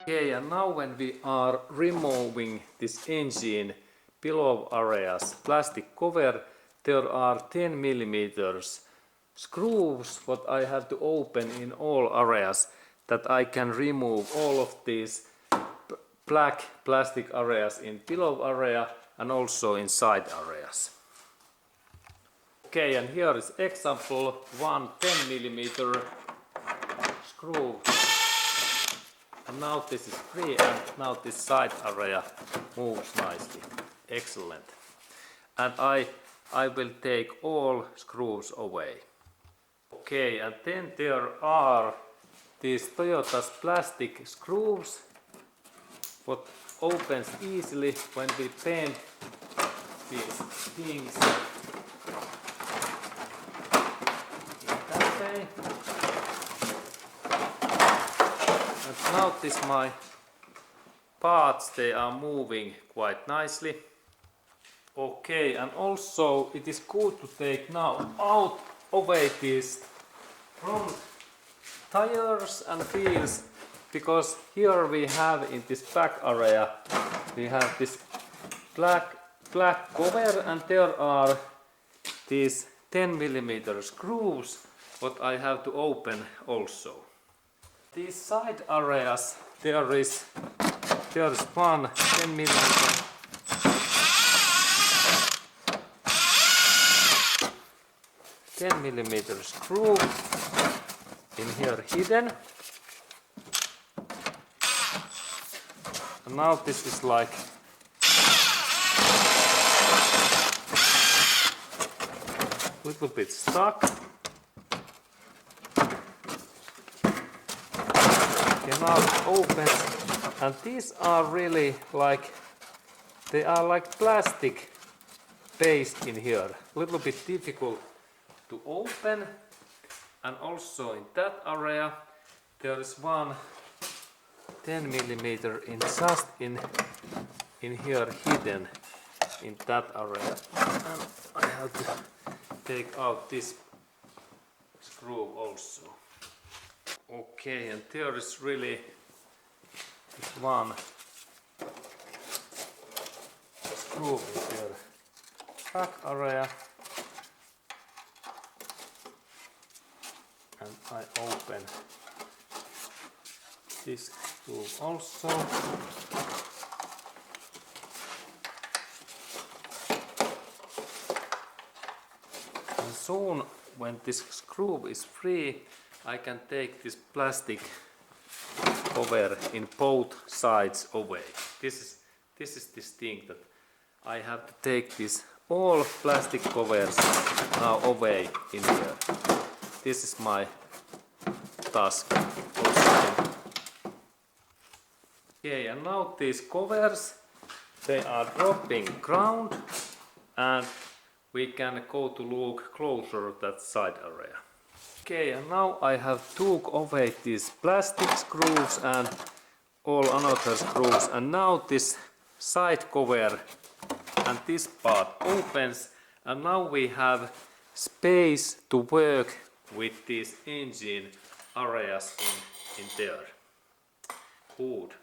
Okay, and now when we are removing this engine below areas plastic cover, there are 10 millimeters screws what I have to open in all areas, that I can remove all of these black plastic areas in below area and also in side areas. Okay, and here is example, one 10 millimeter screw. And now this is free, and now this side area moves nicely. Excellent. And I will take all screws away. Okay, and then there are these Toyota's plastic screws what opens easily when we bend these things in that way. And notice my parts, they are moving quite nicely. Okay, and also it is good to take now out away these front tires and wheels, because here we have in this back area we have this black cover, and there are these 10 millimeter screws what I have to open also. These side areas, there is one 10 millimeter screw in here hidden. And now this is like a little bit stuck. Okay, now it opens, and these are really like, they are like plastic based in here. A little bit difficult to open. And also in that area there is one 10 millimeter in just in here hidden in that area. And I have to take out this screw also. Okay, and there is really this one screw in here back area. And I open this screw also. And soon when this screw is free, I can take this plastic cover in both sides away. This is this thing that I have to take this all plastic covers now away in here. This is my task. Okay, and now these covers, they are dropping ground, and we can go to look closer at that side area. Okay, and now I have took away these plastic screws and all another screws, and now this side cover and this part opens, and now we have space to work with these engine areas in there. Good.